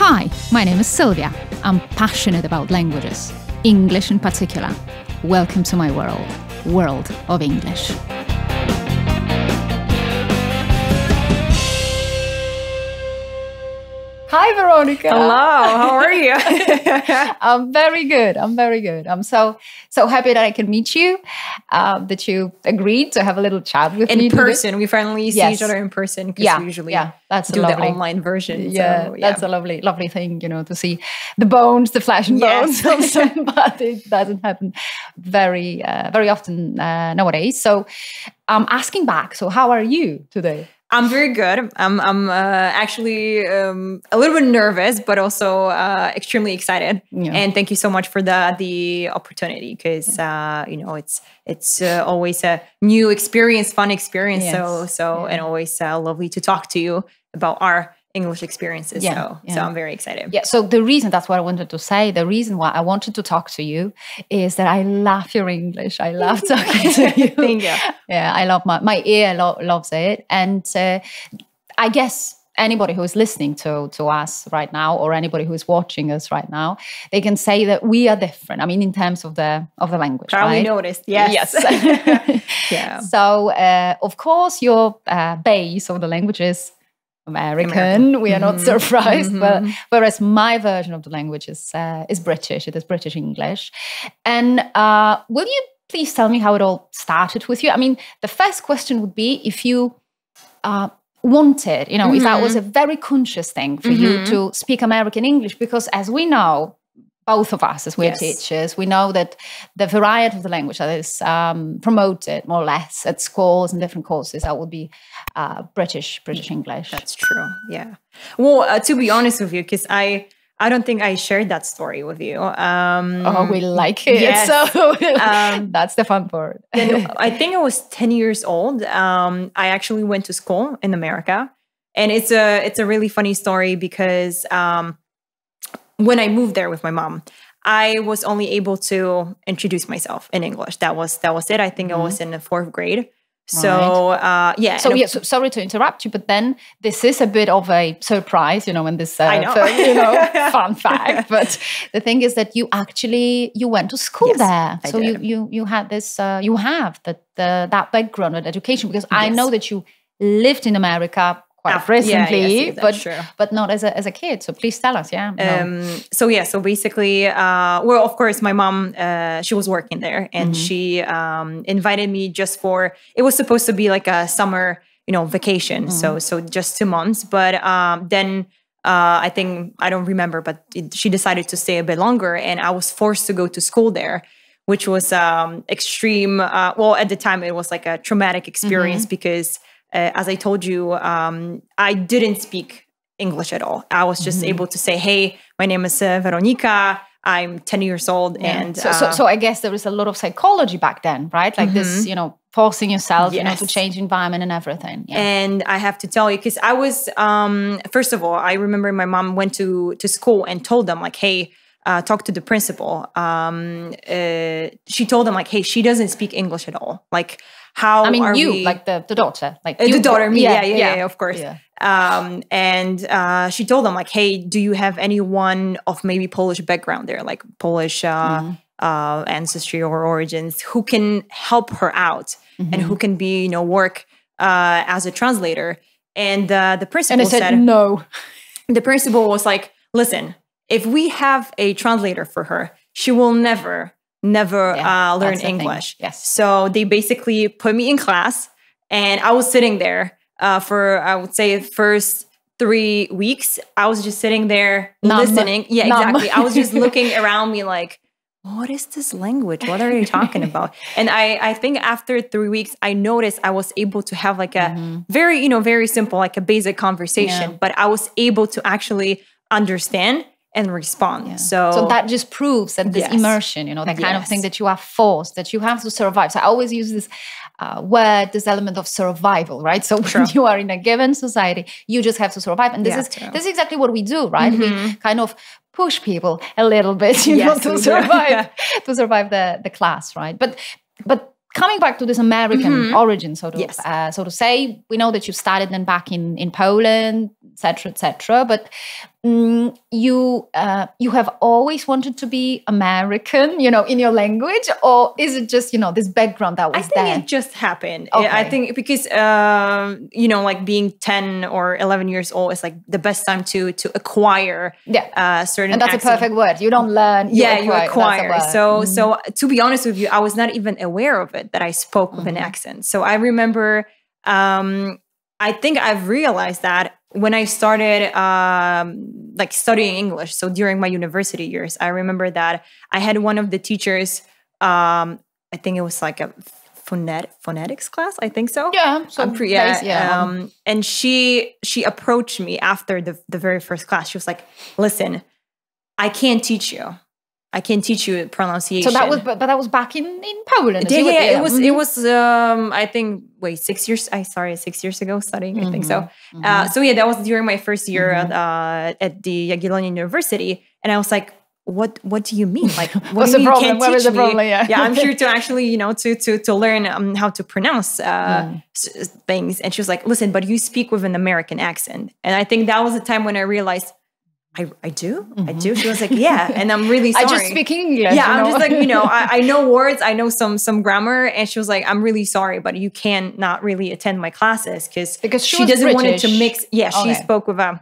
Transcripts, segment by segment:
Hi, my name is Sylvia. I'm passionate about languages, English in particular. Welcome to my world of English. Hi, Veronica. Hello, how are you? I'm very good. I'm so happy that I can meet you, that you agreed to have a little chat with me. In person. We finally see each other in person because we usually that's do the online version. Yeah, so, that's a lovely thing, to see the bones, the flesh and bones of somebody. It doesn't happen very often nowadays. So I'm asking back, so how are you today? I'm very good. I'm actually a little bit nervous, but also extremely excited. Yeah. And thank you so much for the opportunity, because it's always a new experience, fun experience. Yes. And always lovely to talk to you about our English experiences. So I'm very excited. Yeah. So that's what I wanted to say. The reason why I wanted to talk to you is that I love your English. I love talking to you. Thank you. Yeah, I love my ear loves it. And I guess anybody who is listening to us right now, or anybody who is watching us right now, they can say that we are different. I mean, in terms of the language. Probably noticed. Yes. Yeah. So of course, your base of the language is American. We are not surprised, but whereas my version of the language is British. It is British English. And will you please tell me how it all started with you? I mean, the first question would be if you wanted, if that was a very conscious thing for you to speak American English, because as we know, both of us, as we're teachers, we know that the variety of the language that is promoted more or less at schools and different courses, that would be British English. That's true. Yeah. Well, to be honest with you, because I don't think I shared that story with you. We like it. Yes. So that's the fun part. I think I was 10 years old. I actually went to school in America, and it's a really funny story because when I moved there with my mom, I was only able to introduce myself in English. That was it. I think I was in the 4th grade. So, right. So sorry to interrupt you, but then this is a bit of a surprise, when this, fun fact. But the thing is that you went to school there. So you had this, you have that background with education, because I know that you lived in America quite recently, but not as a kid. So please tell us, So basically, of course, my mom, she was working there, and she invited me just for, it was supposed to be like a summer, vacation. So just 2 months. But then I think, I don't remember, but she decided to stay a bit longer, and I was forced to go to school there, which was extreme. At the time, it was like a traumatic experience because as I told you, I didn't speak English at all. I was just able to say, hey, my name is Veronica. I'm 10 years old. Yeah. And so I guess there was a lot of psychology back then, right? Like this, forcing yourself, to change environment and everything. Yeah. And I have to tell you, because I was, first of all, I remember my mom went to school and told them like, hey, talk to the principal. She told them like, hey, she doesn't speak English at all. Like, how are you, we... like the daughter, like the daughter, me, yeah, of course. Yeah. And she told them like, hey, do you have anyone of maybe Polish background there, like Polish ancestry or origins, who can help her out and who can be, work as a translator? And the principal said no. The principal was like, listen, if we have a translator for her, she will never learn English. Yes. So they basically put me in class, and I was sitting there for, I would say, the first 3 weeks. I was just sitting there listening. Yeah, exactly. I was just looking around me like, what is this language? What are you talking about? And I think after 3 weeks, I noticed I was able to have like a very, very simple, like a basic conversation, but I was able to actually understand and respond. Yeah. So that just proves that this immersion, that kind of thing that you are forced, that you have to survive. So I always use this word, this element of survival, right? So when you are in a given society, you just have to survive. And this is exactly what we do, right? We kind of push people a little bit, to survive the class, right? But coming back to this American origin, so to say, we know that you started then back in Poland, etc., etc. But you have always wanted to be American, in your language, or is it just this background that was there? I think it just happened. Okay. I think because like being 10 or 11 years old is like the best time to acquire certain. And that's accent. a perfect word. You don't learn. You acquire. So to be honest with you, I was not even aware of it that I spoke with an accent. So I remember. I think I've realized that when I started like studying English. So during my university years, I remember that I had one of the teachers. I think it was like a phonetics class. I think so. Yeah. So and she approached me after the very first class. She was like, "Listen, I can't teach you. I can teach you pronunciation." So that was back in Poland. It was. I think 6 years. 6 years ago studying. I think so. So yeah, that was during my first year at the Jagiellonian University, and I was like, "What do you mean? Like, what's the problem? Where is the problem?" Yeah, I'm here to actually to learn how to pronounce things." And she was like, "Listen, but you speak with an American accent," and I think that was the time when I realized. I do. She was like, "Yeah," and I'm really sorry. I just speak English. Yeah, I'm just like, I know words, I know some grammar, and she was like, "I'm really sorry, but you can not really attend my classes because she doesn't want it to mix." Yeah, she spoke with the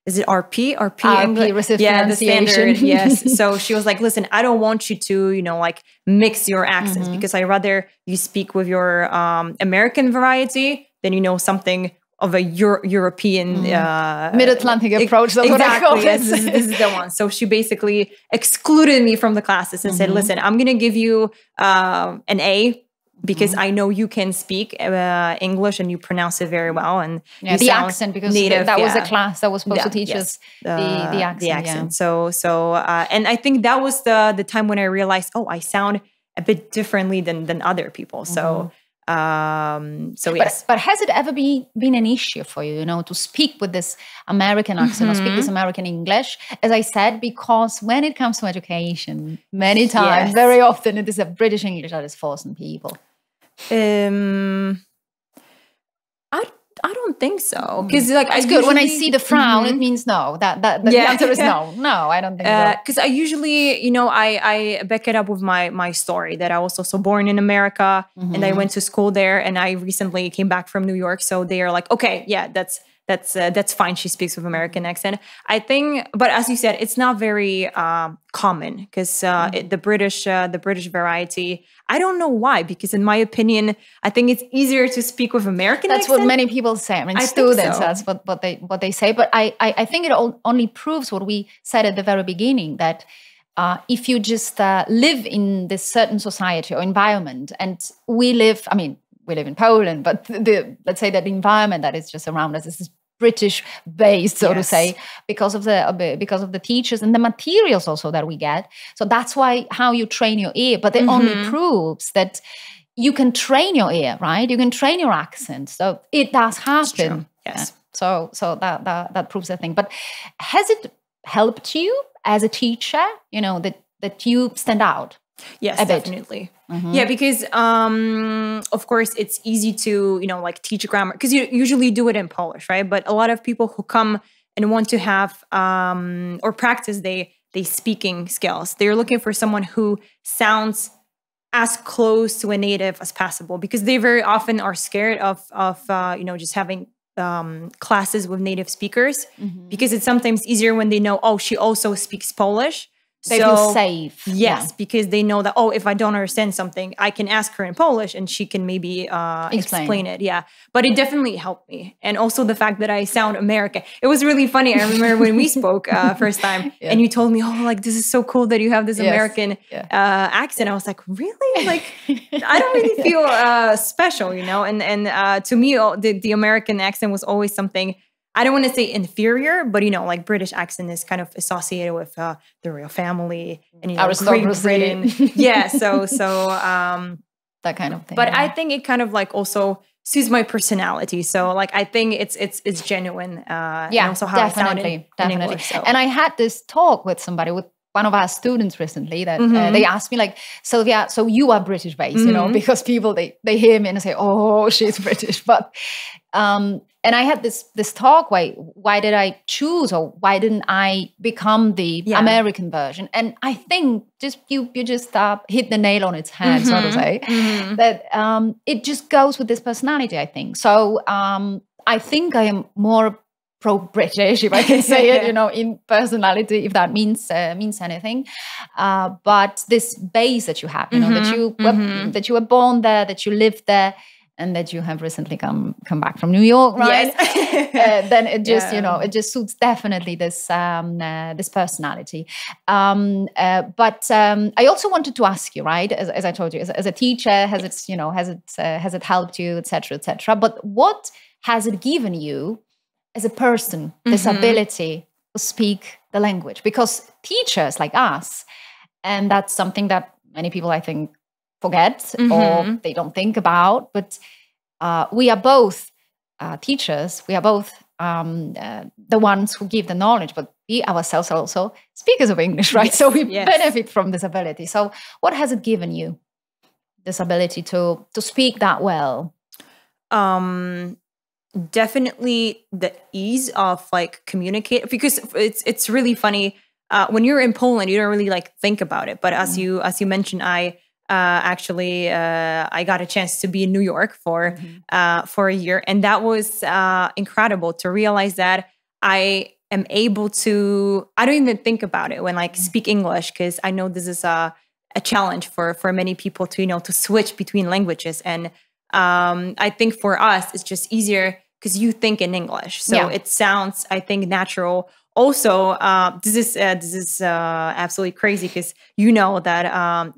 is it RP English? Yeah, the standard. Yes. So she was like, "Listen, I don't want you to like mix your accents because I rather you speak with your American variety than something." Of a European mid-Atlantic approach. That's exactly. What I call it. Yes, this is the one. So she basically excluded me from the classes and said, "Listen, I'm going to give you an A because I know you can speak English and you pronounce it very well." And the accent, because native, that was a class that was supposed to teach us the accent. The accent. So and I think that was the time when I realized, I sound a bit differently than other people. So. Yes. But has it ever been an issue for you, to speak with this American accent or speak this American English? As I said, because when it comes to education, many times, very often, it is a British English that is forcing people. I don't think so. Because it's good. When I see the frown, it means no. The answer is no. No, I don't think so. Because I usually, I back it up with my story that I was also born in America and I went to school there, and I recently came back from New York. So they are like, okay, yeah, that's fine. She speaks with American accent. I think, but as you said, it's not very common because the British variety. I don't know why, because in my opinion, I think it's easier to speak with American accent. That's what many people say. I mean, students, that's what they say. But I think it only proves what we said at the very beginning, that if you just live in this certain society or environment, and we live in Poland, but let's say that the environment that is just around us is British based, so to say, because of the teachers and the materials also that we get. So that's why how you train your ear, but it only proves that you can train your ear, right? You can train your accent. So it does happen. Yes. So that proves the thing. But has it helped you as a teacher, that you stand out? Yes, definitely. Yeah, because of course it's easy to teach grammar because you usually do it in Polish, right? But a lot of people who come and want to have or practice they speaking skills, they're looking for someone who sounds as close to a native as possible, because they very often are scared of just having classes with native speakers, because it's sometimes easier when they know, she also speaks Polish. They feel safe. Yes, because they know that, if I don't understand something, I can ask her in Polish and she can maybe explain it. Yeah. But it definitely helped me. And also the fact that I sound American. It was really funny. I remember when we spoke first time and you told me, this is so cool that you have this American accent. I was like, really? Like, I don't really feel special, And to me, the American accent was always something, I don't want to say inferior, but like British accent is kind of associated with the royal family and Great Britain. Yeah, so that kind of thing. But I think it kind of also suits my personality. So I think it's genuine. And also how definitely. I sound in English, so. And I had this talk with somebody, with one of our students recently that they asked me like, Sylvia, so you are British based, you know, because people, they hear me and say, oh, she's British. But, and I had this talk, why did I choose, or why didn't I become the American version? And I think you just hit the nail on its head, so to say, that it just goes with this personality, I think. So I think I am more pro-British, if I can say it, you know, in personality, if that means anything. But this base that you have, you know, that you were born there, that you lived there, and that you have recently come back from New York, right? Yes. Then it just, you know, it just suits definitely this this personality. But I also wanted to ask you, right? As I told you, as a teacher, has it, you know, has it helped you, etc., etc. But what has it given you as a person, this ability to speak the language? Because teachers like us, and that's something that many people, I think, forget or they don't think about, but we are both teachers. We are both the ones who give the knowledge, but we ourselves are also speakers of English, right? Yes, so we benefit from this ability. So what has it given you, this ability to speak that well? Definitely the ease of like communicate, because it's really funny when you're in Poland, you don't really like think about it. But as you mentioned, I got a chance to be in New York for a year, and that was incredible to realize that I am able to. I don't even think about it when like speak English, because I know this is a challenge for many people to, you know, to switch between languages. And I think for us it's just easier because you think in English, so it sounds, I think, natural. Also, this is absolutely crazy, because you know that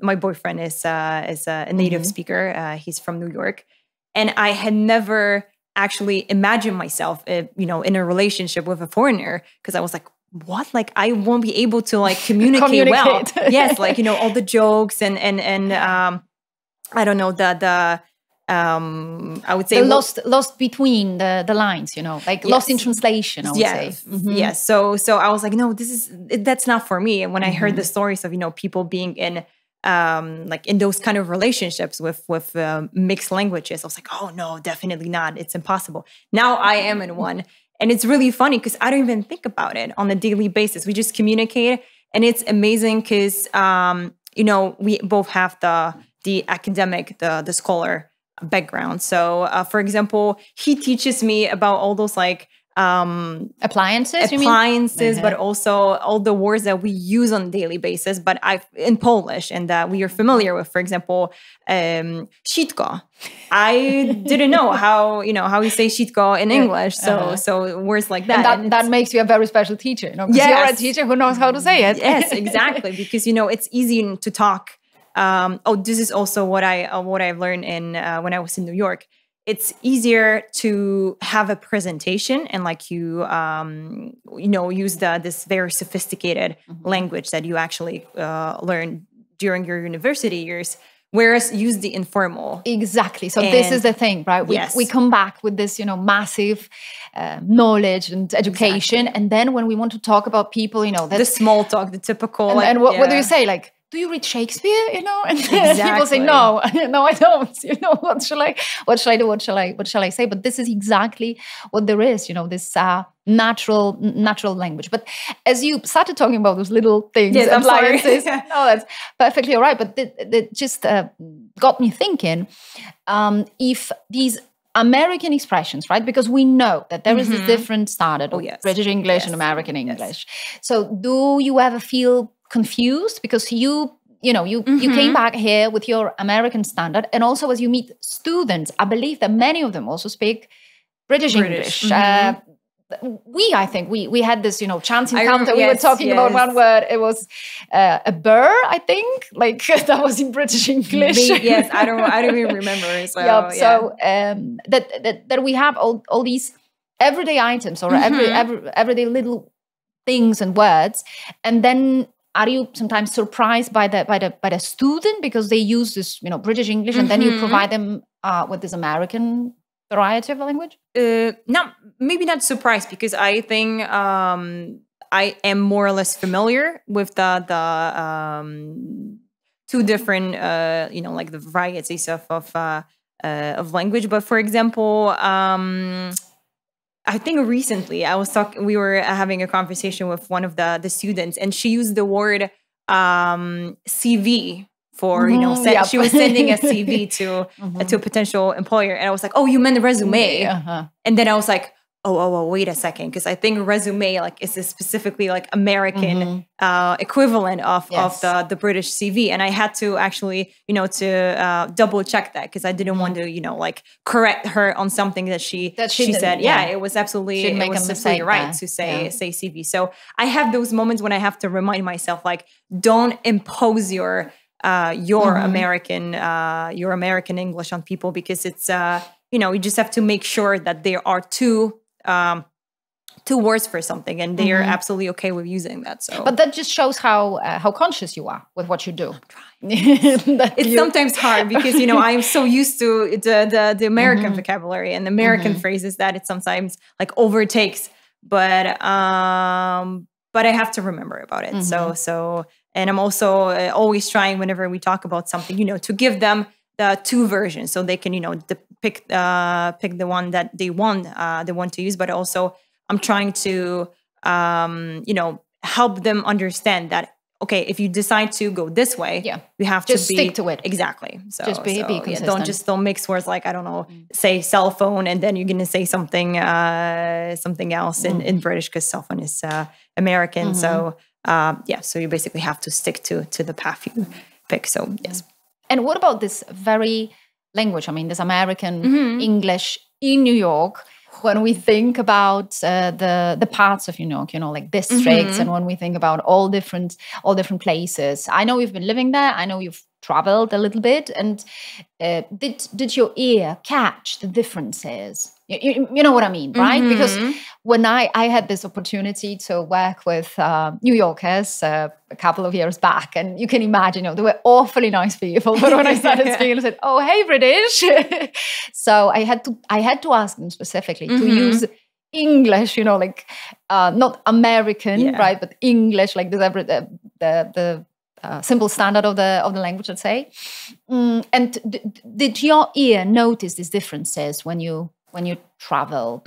my boyfriend is a native speaker. He's from New York, and I had never actually imagined myself, you know, in a relationship with a foreigner, because I was like, what? Like, I won't be able to like communicate well. Yes, like, you know, all the jokes and I don't know, I would say lost between the lines, you know, like lost in translation, I would say. Yes. So I was like, no, that's not for me. And when I heard the stories of, you know, people being in like in those kind of relationships with mixed languages, I was like, oh no, definitely not. It's impossible. Now I am in one. And it's really funny because I don't even think about it on a daily basis. We just communicate, and it's amazing because you know, we both have the academic, the scholar background. So for example, he teaches me about all those like appliances, but also all the words that we use on a daily basis, but in Polish, and that we are familiar with. For example, sitko. I didn't know how you say sitko in English. So words like that. And that makes you a very special teacher, you know, because you're a teacher who knows how to say it. Yes, exactly. Because, you know, it's easy to talk. This is also what I've learned when I was in New York. It's easier to have a presentation and like you know, use this very sophisticated language that you actually learn during your university years, whereas use the informal. Exactly. So this is the thing, right? We come back with this, you know, massive knowledge and education, and then when we want to talk about people, you know, the small talk, the typical, and what do you say, like? Do you read Shakespeare? You know, and people say, no, I don't. You know, what shall I do? What shall I say? But this is exactly what there is. You know, this natural language. But as you started talking about those little things, appliances, no, that's perfectly all right. But that just got me thinking. If these American expressions, right? Because we know that there is a different standard of British English and American English. So, do you ever feel confused because you came back here with your American standard, and also as you meet students, I believe that many of them also speak British. English. I think we had this, you know, chance encounter. We were talking about one word. It was a burr, I think, like that was in British English. I don't even remember. So so that we have all these everyday items or everyday little things and words, and then. Are you sometimes surprised by the student because they use this, you know, British English, and then you provide them with this American variety of the language? No, maybe not surprised, because I think I am more or less familiar with the two different, like the varieties of language. But for example, I think recently we were having a conversation with one of the students, and she used the word CV for, she was sending a CV to a potential employer. And I was like, oh, you meant resume. And then I was like, oh, wait a second. Because I think resume is a specifically American equivalent of the British CV. And I had to actually, to double check that, because I didn't want to, correct her on something that she said. Yeah, it was absolutely right to say CV. So I have those moments when I have to remind myself, don't impose your American English on people, because it's you just have to make sure that there are two words for something, and they are absolutely okay with using that. So, but that just shows how conscious you are with what you do. It's sometimes hard because I am so used to the American vocabulary and American phrases that it sometimes overtakes. But I have to remember about it. So, and I'm also always trying, whenever we talk about something, to give them the two versions, so they can pick the one that they want to use. But also I'm trying to help them understand that, okay, if you decide to go this way, you have just to stick to it. Exactly. So just be consistent. Don't mix words I don't know, say cell phone and then you're gonna say something else in British, because cell phone is American. So so you basically have to stick to the path you pick. So yes. And what about this very language? I mean, this American English in New York. When we think about the parts of New York, like districts, and when we think about all different places, I know you've been living there. I know you've traveled a little bit. And did your ear catch the differences? You know what I mean, right? Because when I had this opportunity to work with New Yorkers a couple of years back, and you can imagine, they were awfully nice people. But when I started speaking, I said, "Oh, hey, British." So I had to ask them specifically to use English, not American, right, but English, like the simple standard of the language, let's say. And did your ear notice these differences when you travel?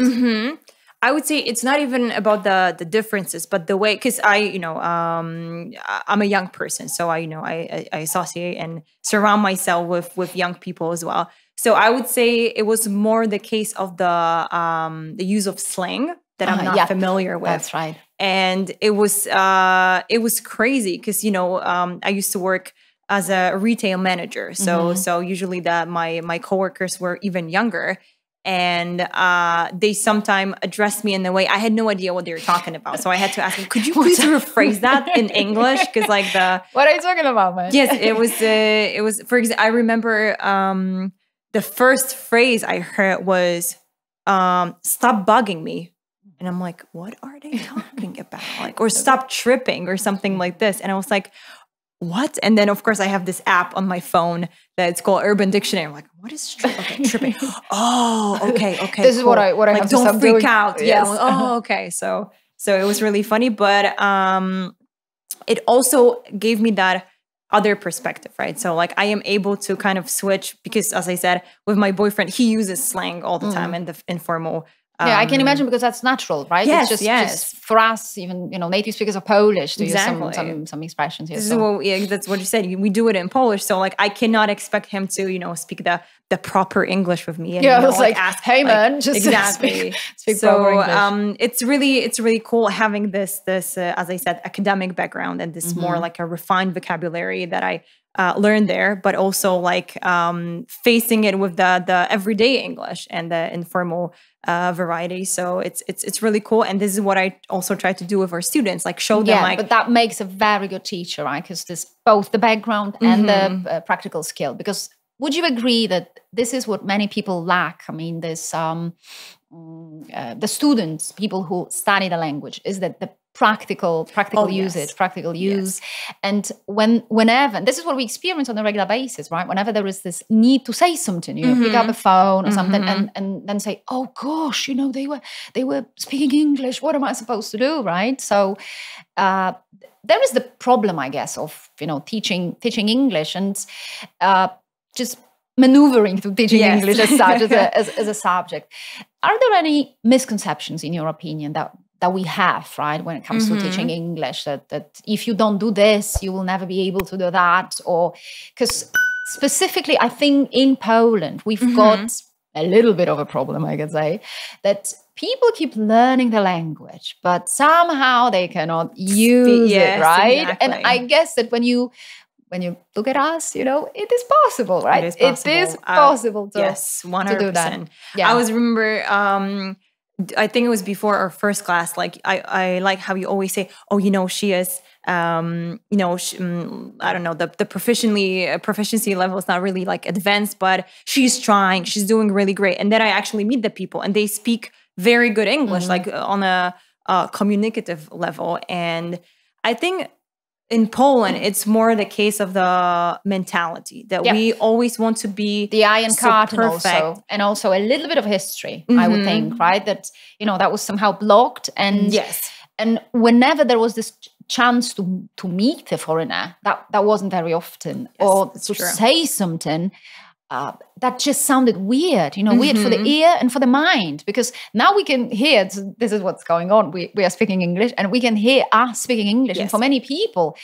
I would say it's not even about the differences, but the way, because I'm a young person, so I associate and surround myself with young people as well. So I would say it was more the case of the use of slang that I'm not familiar with. That's right. And it was crazy because I used to work as a retail manager, so usually my coworkers were even younger. And they sometimes addressed me in the way I had no idea what they were talking about. So I had to ask them, could you please rephrase that in English? Because what are you talking about, man? Yes, it was. For example, I remember the first phrase I heard was "stop bugging me," and I'm like, what are they talking about? Or stop tripping or something like this. And I was like, what? And then, of course, I have this app on my phone that's called Urban Dictionary. I'm like, what is tripping? Oh, okay. This is what I have to don't freak doing. out. Yes. Yeah. Oh, okay. So it was really funny, but it also gave me that other perspective, right? So I am able to kind of switch, because as I said, with my boyfriend, he uses slang all the time and the informal. I can imagine, because that's natural, right? Yes, it's just for us, even native speakers of Polish to use some expressions here. That's what you said. We do it in Polish, so I cannot expect him to speak the proper English with me. And, it's ask, hey man, just exactly. speak proper English. It's really cool having this as I said, academic background, and this more a refined vocabulary that I learned there, but also facing it with the everyday English and the informal variety. So it's really cool, and this is what I also try to do with our students, show them but that makes a very good teacher, right? Because there's both the background and the practical skill. Because would you agree that this is what many people lack? I mean, there's the students, people who study the language, is that the practical usage, practical use. And whenever, and this is what we experience on a regular basis, right? Whenever there is this need to say something, you know, pick up a phone or something and then say, oh gosh, you know, they were speaking English. What am I supposed to do, right? So there is the problem, I guess, of, you know, teaching English and just maneuvering through teaching English as such, as a subject. Are there any misconceptions, in your opinion, that we have, right, when it comes to teaching English, that if you don't do this, you will never be able to do that? Or because specifically, I think in Poland, we've got a little bit of a problem, I could say, that people keep learning the language, but somehow they cannot use it, right? Exactly. And I guess that when you look at us, you know, it is possible, right? It is possible to, 100%. To do that. Yeah. I always remember, I think it was before our first class, like I like how you always say, oh, you know, she is, you know, I don't know, the proficiency level is not really like advanced, but she's trying, she's doing really great. And then I actually meet the people and they speak very good English, like on a communicative level. And I think in Poland, it's more the case of the mentality that we always want to be the iron curtain perfect. Also a little bit of history, I would think, right? That, you know, that was somehow blocked. And and whenever there was this chance to meet the foreigner, that wasn't very often, or to say something, that just sounded weird, you know, weird for the ear and for the mind, because now we can hear, this is what's going on. We are speaking English and we can hear us speaking English. And for many people,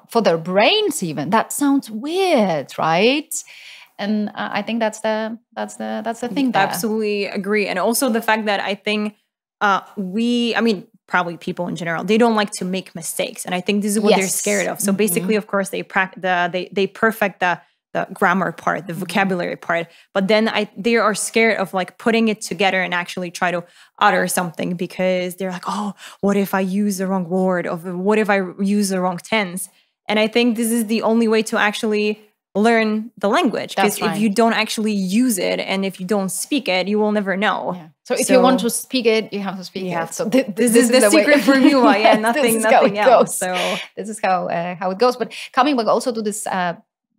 for their brains even, that sounds weird, right? And I think that's the thing there. Absolutely agree. And also the fact that I think probably people in general, they don't like to make mistakes. And I think this is what they're scared of. So basically, of course, they perfect the grammar part, the vocabulary part, but then they are scared of like putting it together and actually try to utter something, because they're like, oh, what if I use the wrong word, or what if I use the wrong tense? And I think this is the only way to actually learn the language, because if you don't actually use it and if you don't speak it, you will never know. So if you want to speak it, you have to speak it. So this is the secret formula. Nothing else. So this is how it goes. But coming back also to this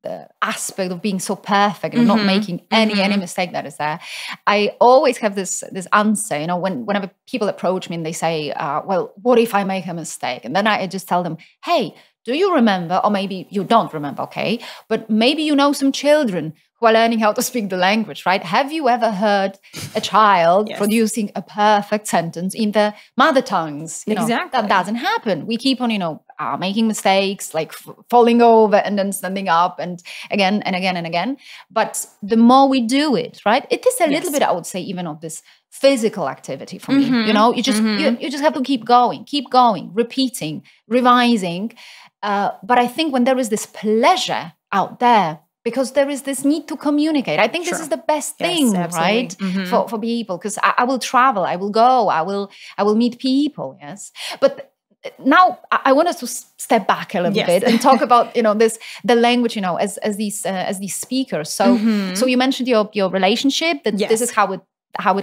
the aspect of being so perfect and not making any mistake that is there. I always have this answer, you know, whenever people approach me and they say, well, what if I make a mistake? And then I just tell them, hey, do you remember, or maybe you don't remember, okay, but maybe you know some children who are learning how to speak the language, right? Have you ever heard a child producing a perfect sentence in their mother tongues? You know, that doesn't happen. We keep on, you know, making mistakes, like falling over and then standing up and again and again and again. But the more we do it, right, it is a little bit, I would say, even of this physical activity for me. You know, you just have to keep going, repeating, revising. But I think when there is this pleasure out there, because there is this need to communicate, I think this is the best thing, right, for people. Because I will travel, I will go, I will meet people, But now I want us to step back a little bit and talk about, you know, the language, you know, as these speakers. So so you mentioned your relationship, that this is how it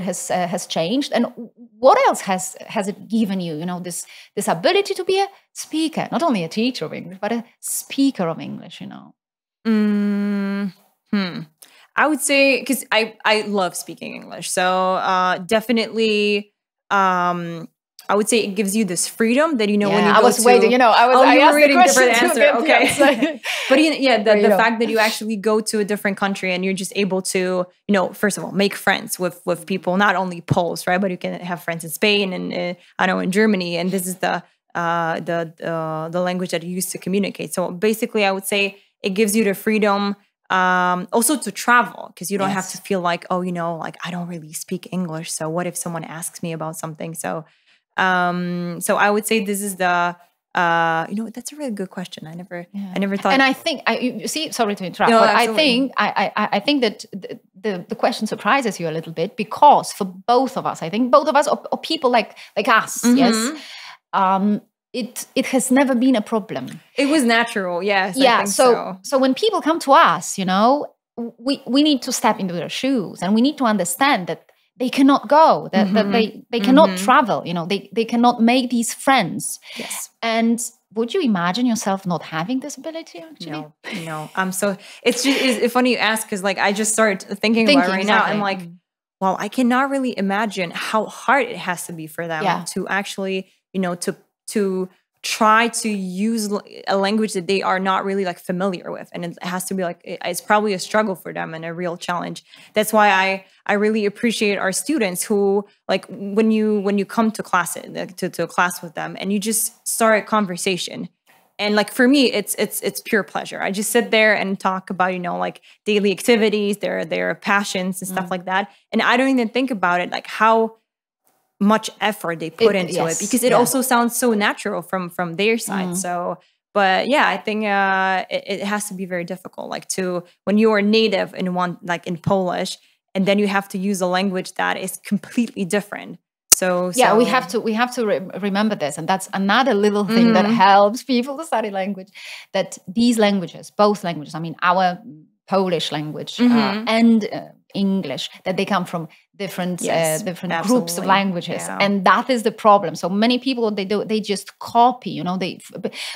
has changed, and what else has it given you? You know, this ability to be a speaker, not only a teacher of English, but a speaker of English. You know. I would say, because I love speaking English, so definitely I would say it gives you this freedom that, you know, when you go waiting, you know, I was reading different answer. Okay. But the fact that you actually go to a different country and you're just able to, you know, first of all, make friends with people, not only Poles, right? But you can have friends in Spain and I know in Germany, and this is the language that you use to communicate. So basically, I would say it gives you the freedom also to travel, because you don't have to feel like, oh, you know, like I don't really speak English, so what if someone asks me about something? So I would say this is the, you know, that's a really good question. I never thought. And I think, you see, sorry to interrupt, but absolutely. I think that the question surprises you a little bit, because for both of us, I think both of us, or people like us, it has never been a problem. It was natural, yes. Yeah. I think so when people come to us, you know, we need to step into their shoes, and we need to understand that they cannot go, that they cannot travel, they cannot make these friends. Yes. And would you imagine yourself not having this ability, actually? No. It's funny you ask, because like I just started thinking about it right now. I'm like, well, I cannot really imagine how hard it has to be for them to actually, to try to use a language that they are not really like familiar with. And it has to be like, it's probably a struggle for them and a real challenge. That's why I really appreciate our students who, like, when you come to class, to a class with them and you just start a conversation. And like, for me, it's pure pleasure. I just sit there and talk about, like daily activities, their passions and stuff like that. And I don't even think about it, like how much effort they put into it, because it also sounds so natural from their side. So, but yeah, I think it has to be very difficult, like when you are native in like in Polish, and then you have to use a language that is completely different. So we have to remember this, and that's another little thing that helps people to study language. That these languages, both languages, I mean our Polish language and English, that they come from different groups of languages, and that is the problem. So many people, what they do, they just copy,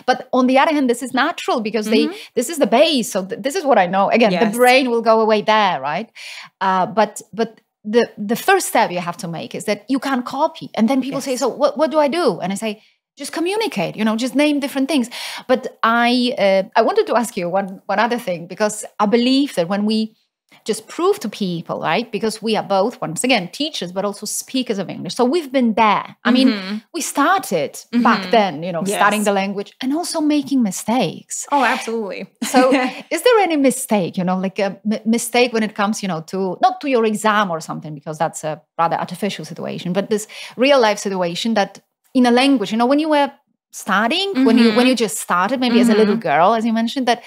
but on the other hand, this is natural, because this is the base. So this is what I know. Again, the brain will go away there, right? But the first step you have to make is that you can't copy. And then people say, so what do I do? And I say, just communicate, just name different things. But I wanted to ask you one other thing, because I believe that when we just prove to people, right? Because we are both, once again, teachers, but also speakers of English. So we've been there. I mean, we started back then, studying the language and also making mistakes. Oh, absolutely. So is there any mistake, like a mistake when it comes, to, not to your exam or something, because that's a rather artificial situation, but this real life situation that in a language, when you were studying, when you just started, maybe as a little girl, as you mentioned, that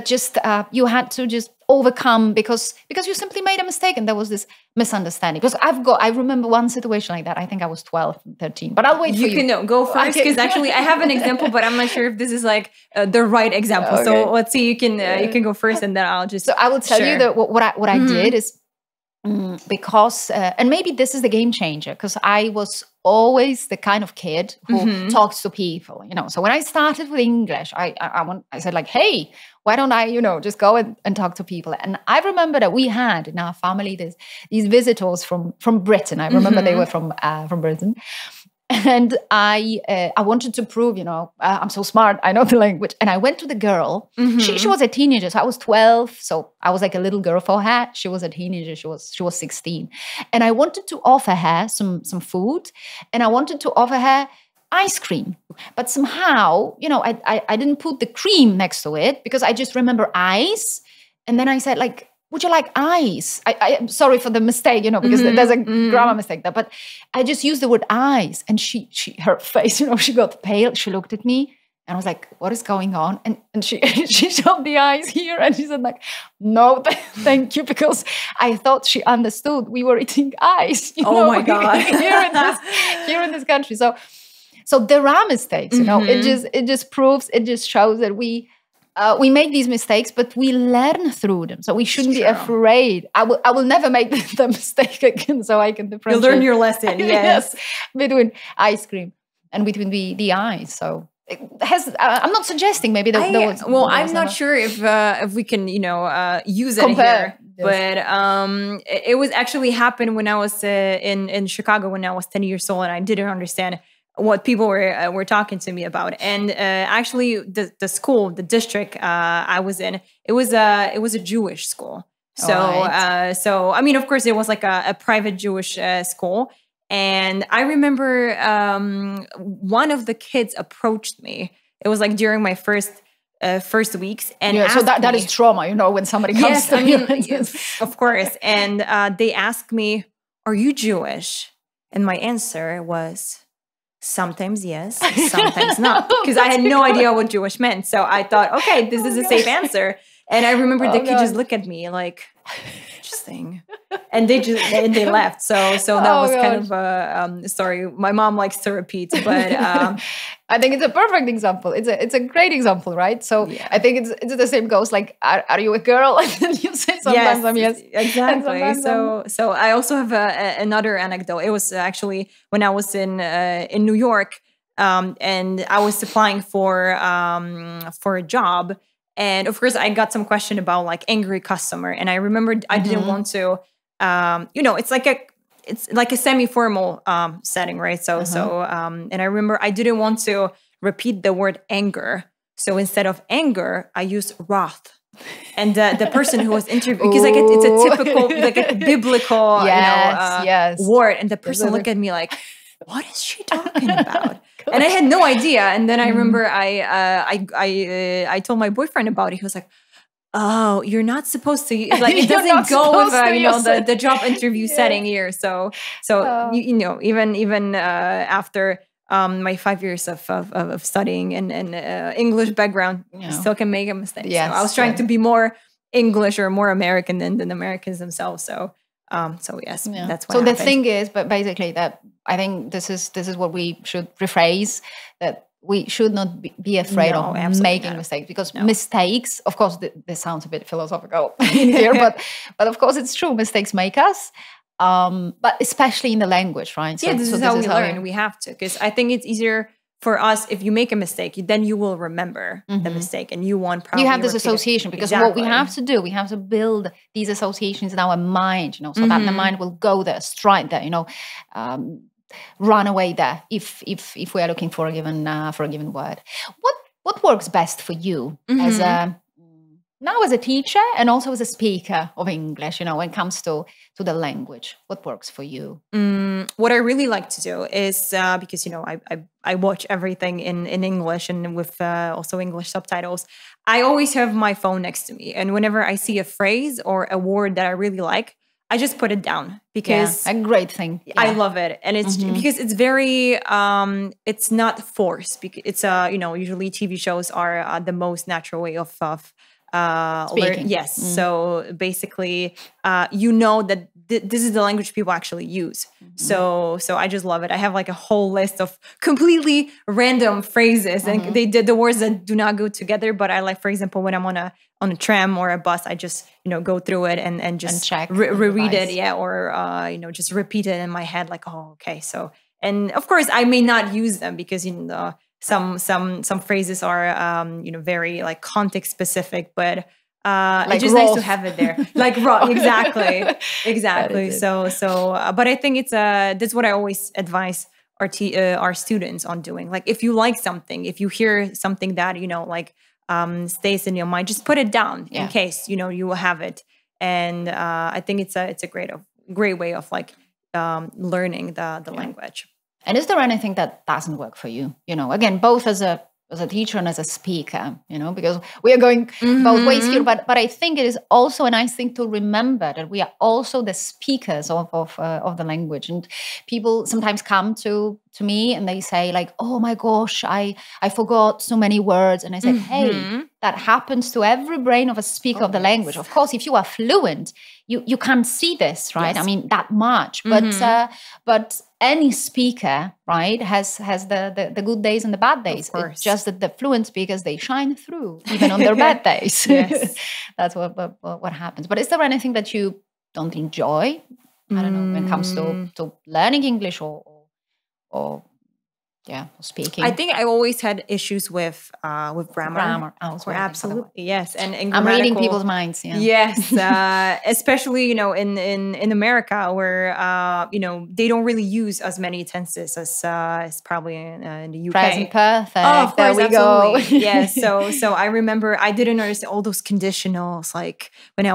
just you had to just overcome because you simply made a mistake and there was this misunderstanding. Because I remember one situation like that. I think I was 12, 13, but I'll wait for you. You can go first, because actually I have an example, but I'm not sure if this is like the right example. Okay. So let's see, you can go first, and then I'll just. So I will tell you that what I did is because, and maybe this is the game changer, because I was always the kind of kid who talks to people, So when I started with English, I said like, hey, why don't I, just go and talk to people? And I remember that we had in our family these visitors from Britain. I remember they were from Britain. And I wanted to prove, I'm so smart, I know the language. And I went to the girl. She was a teenager, so I was 12. So I was like a little girl for her. She was a teenager. She was 16. And I wanted to offer her some food. And I wanted to offer her ice cream. But somehow, I didn't put the cream next to it, because I just remember ice. And then I said, like, would you like ice? I'm sorry for the mistake, because there's a grammar mistake there. But I just used the word ice. And her face, she got pale. She looked at me and I was like, what is going on? And she showed the ice here. And she said like, no, thank you. Because I thought she understood we were eating ice. My God. here in this country. So there are mistakes, it just proves, it just shows that we make these mistakes, but we learn through them. So we shouldn't be afraid. I will never make the mistake again, so I can differentiate. You'll learn your lesson, yes. Between ice cream and between the eyes. So it has. I'm not suggesting maybe that there was. Well, I'm not sure if we can use it here. Yes. But it was actually happened when I was in Chicago when I was 10 years old, and I didn't understand what people were talking to me about. And actually the school, the district I was in, it was a Jewish school. So so I mean, of course, it was like a private Jewish school. And I remember one of the kids approached me. It was like during my first weeks, and so that is trauma, when somebody comes to you. Of course. And they asked me, "Are you Jewish?" And my answer was, sometimes yes, sometimes not, because I had no idea what Jewish meant. So I thought, okay, this is a safe answer. And I remember the kid just looked at me like, just nothing. And they left. So that was kind of a story my mom likes to repeat. But I think it's a perfect example. It's a great example, right? So I think it's the same goes like, are you a girl? And then you say sometimes I'm yes. Exactly. So I also have another anecdote. It was actually when I was in New York, and I was applying for a job. And of course, I got some question about like angry customer. And I remembered I didn't want to, it's like a semi-formal setting, right? So and I remember I didn't want to repeat the word anger. So instead of anger, I used wrath. And the person who was interviewing, because like it's a typical like a biblical word, and the person looked at me like, what is she talking about? And I had no idea. And then I remember I told my boyfriend about it. He was like, oh, you're not supposed to, like, it doesn't go with the job interview setting here. So even after my 5 years of studying and English background, you still can make a mistake. Yes, so I was trying to be more English or more American than Americans themselves. So yes, that's what happened. The thing is, but basically that I think this is what we should rephrase, that we should not be afraid of making mistakes, because mistakes, of course, this sounds a bit philosophical here, but of course it's true. Mistakes make us, but especially in the language, right? So, this is how we learn. We have to, because I think it's easier for us, if you make a mistake, then you will remember the mistake, and you have this association, because what we have to do, we have to build these associations in our mind, so that the mind will go there, strike there, run away there if we are looking for a given word. What works best for you as a teacher and also as a speaker of English, when it comes to the language? What works for you? What I really like to do is, because, I watch everything in English and with also English subtitles, I always have my phone next to me. And whenever I see a phrase or a word that I really like, I just put it down, because a great thing. I love it. And it's because it's very, it's not forced. It's, usually TV shows are the most natural way of speaking. Yes. So basically, that this is the language people actually use. So I just love it. I have like a whole list of completely random phrases, and they did the words that do not go together. But I like, for example, when I'm on a tram or a bus, I just go through it and just check reread it, or just repeat it in my head, like, oh, okay. So, and of course, I may not use them, because some phrases are very like context specific, but it's just nice to have it there. Like raw, exactly. So but I think it's that's what I always advise our students on doing. Like, if you like something, if you hear something that stays in your mind, just put it down in case you will have it. And I think it's a great way of like learning the language. And is there anything that doesn't work for you? Again, both as a teacher and as a speaker, because we are going both ways here. But I think it is also a nice thing to remember that we are also the speakers of the language. And people sometimes come to me and they say like, oh my gosh, I forgot so many words. And I say, hey, that happens to every brain of a speaker of the language. Of course, if you are fluent, you can't see this, right? Yes. I mean, that much. But any speaker, right, has the good days and the bad days. It's just that the fluent speakers, they shine through even on their bad days. Yes. That's what happens. But is there anything that you don't enjoy? I don't know, when it comes to learning English or speaking. I think I always had issues with grammar. Absolutely, yes. And I'm reading people's minds. Yeah. Yes, especially in America, where they don't really use as many tenses as probably in the UK. Present perfect. Oh, of course, there we go. Yes. So I remember I didn't understand all those conditionals. Like when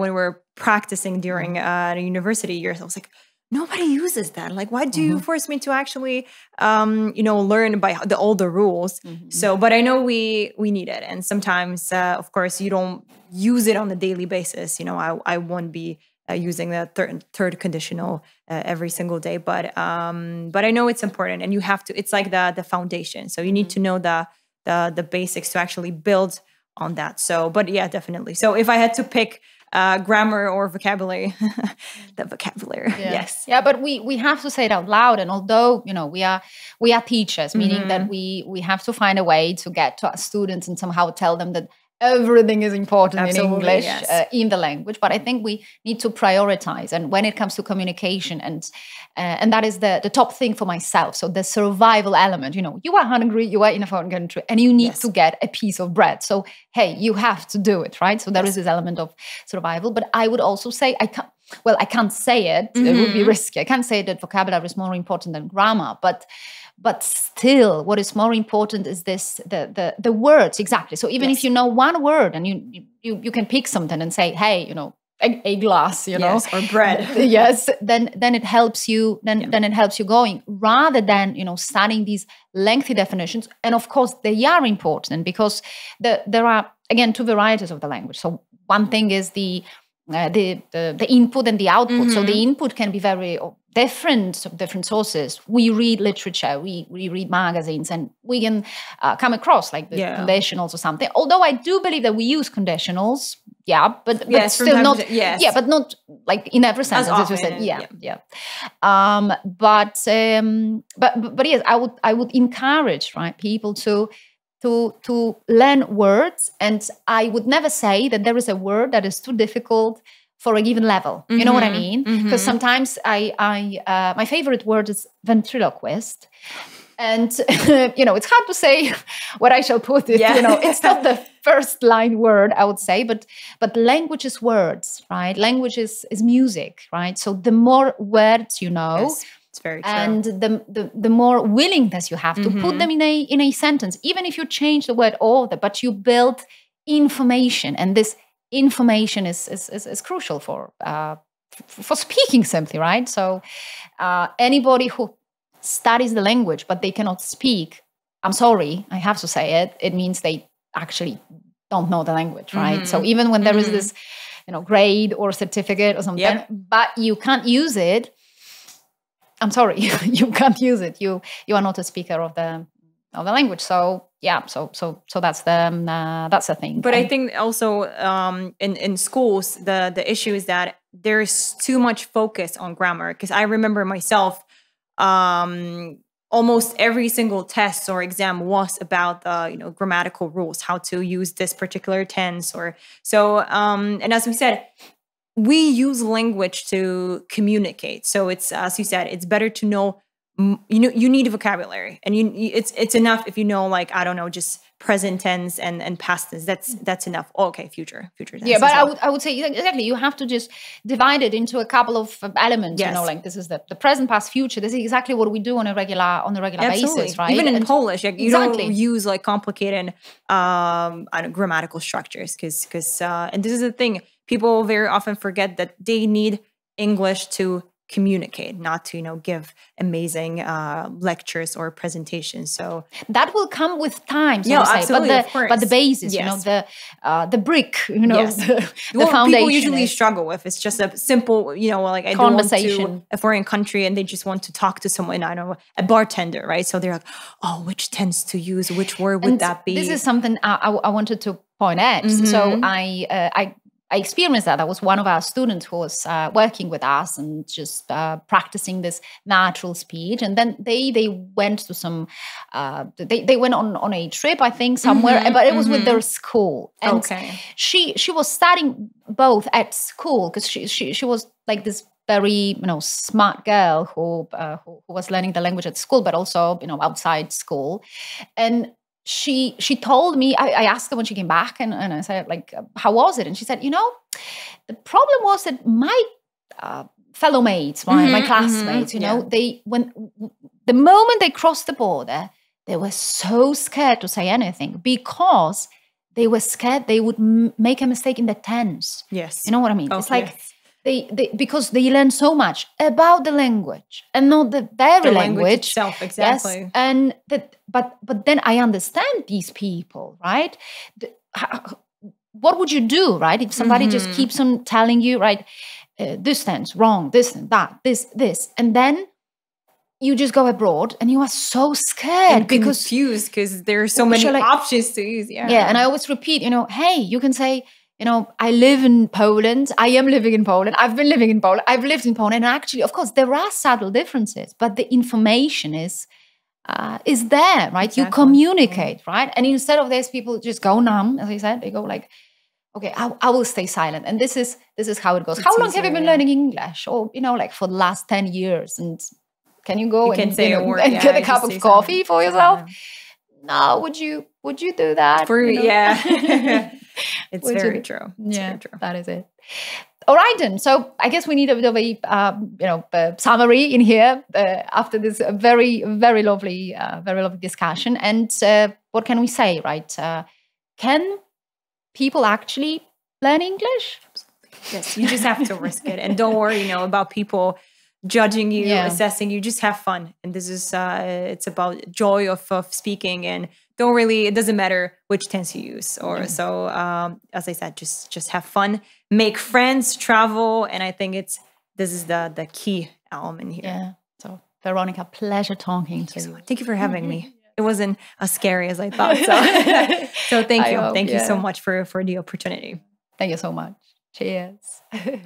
we were practicing during the university years, I was like, nobody uses that. Like, why do you force me to actually, learn by all the rules? So, but I know we need it. And sometimes, of course, you don't use it on a daily basis. I won't be using the third conditional every single day. But I know it's important, and you have to. It's like the foundation. So you need to know the basics to actually build on that. So, but yeah, definitely. So if I had to pick grammar or vocabulary. The vocabulary, yes. Yeah, but we have to say it out loud. And although, you know, we are teachers, meaning that we have to find a way to get to our students and somehow tell them that everything is important in English, in the language. But I think we need to prioritize. And when it comes to communication, and that is the top thing for myself. So the survival element, you know, you are hungry, you are in a foreign country, and you need to get a piece of bread. So, hey, you have to do it, right? So there is this element of survival. But I would also say, I can't say it. It would be risky. I can't say that vocabulary is more important than grammar, but still, what is more important is the words, exactly. So even if you know one word and you can pick something and say, hey, you know, a glass, you know, or bread, then it helps you. Then it helps you going, rather than, you know, studying these lengthy definitions. And of course, they are important because there are, again, two varieties of the language. So one thing is the input and the output. So the input can be very different sources. We read literature, we read magazines, and we can come across like the conditionals or something. Although I do believe that we use conditionals, but still not, but not like in every sentence, as you said, but yes, I would encourage, right, people to learn words, and I would never say that there is a word that is too difficult for a given level. You know what I mean? Because sometimes my favorite word is ventriloquist. And, you know, it's hard to say what I shall put it. You know, it's not the first line word, I would say, but language is words, right? Language is music, right? So the more words you know, it's very true. And the more willingness you have to put them in a sentence, even if you change the word order, but you build information, and this information is crucial for speaking simply, right? So anybody who studies the language but they cannot speak, I'm sorry, I have to say it, it means they actually don't know the language, right? So even when there is this, you know, grade or certificate or something, but you can't use it, I'm sorry, you can't use it. You are not a speaker of the language. So so that's the thing. But I think also in schools the issue is that there's too much focus on grammar. Because I remember myself, almost every single test or exam was about the grammatical rules, how to use this particular tense or so. And as we said, we use language to communicate. So it's, as you said, it's better to know. You need a vocabulary, and it's enough if you know, like, I don't know, just present tense and past tense. That's enough. Oh, okay, future tense. Yeah, but I would say exactly. You have to just divide it into a couple of elements. Yes. You know, like this is the present, past, future. This is exactly what we do on a regular basis, right? Even in Polish, like, you don't use like complicated grammatical structures because and this is the thing, people very often forget that they need English to communicate, not to give amazing lectures or presentations. So that will come with time. So absolutely, but the basis, the brick, the foundation. People usually struggle with. It's just a simple, like I don't want to a foreign country and they just want to talk to someone. I don't know, a bartender, right? So they're like, oh, which tense to use? Which word would that be? This is something I wanted to point out. So I experienced that. That was one of our students who was working with us and just practicing this natural speech. And then they went to some, they went on a trip, I think, somewhere, but it was with their school. And she was studying both at school because she was like this very smart girl who was learning the language at school, but also outside school. And she told me, I asked her when she came back and I said, like, how was it? And she said, the problem was that my fellow mates, my classmates, they, when the moment they crossed the border, they were so scared to say anything because they were scared they would make a mistake in the tense. Yes. You know what I mean? It's like, because they learn so much about the language and not the language itself, exactly. Yes, and but then I understand these people, right? What would you do, right? If somebody just keeps on telling you, right, this tense wrong, this and that, this, and then you just go abroad and you are so scared and confused because there are so many options to use. Yeah, and I always repeat, hey, you can say, I live in Poland. I am living in Poland. I've been living in Poland. I've lived in Poland. And actually, of course, there are subtle differences, but the information is there, right? Exactly. You communicate, right? And instead of this, people just go numb, as I said. They go like, okay, I will stay silent. And this is how it goes. How long have you been learning English? Or, like for the last 10 years. And can you go and get a cup of coffee for yourself? No, would you do that? It's very true. It's very true. That is it. All right, then. So I guess we need a bit of a summary in here after this very, very lovely discussion. And what can we say, right? Can people actually learn English? Yes, you just have to risk it, and don't worry, about people judging you, assessing you. Just have fun, and this is it's about joy of speaking, and it doesn't matter which tense you use, or so. As I said, just have fun, make friends, travel, and I think this is the key element here. Yeah. So Veronica, pleasure talking to you. Thank you for having me. It wasn't as scary as I thought. So thank you. Thank you so much for the opportunity. Thank you so much. Cheers.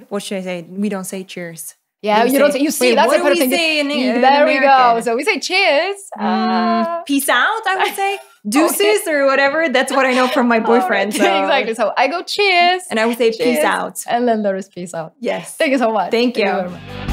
What should I say? We don't say cheers. Yeah, you don't say, you see, that's what what do we say in there we go. So we say cheers. Peace out, I would say. Deuces or whatever. That's what I know from my boyfriend. Right. So. Exactly. So I go cheers. And I would say peace out. And then there is peace out. Yes. Thank you so much. Thank you. Thank you very much.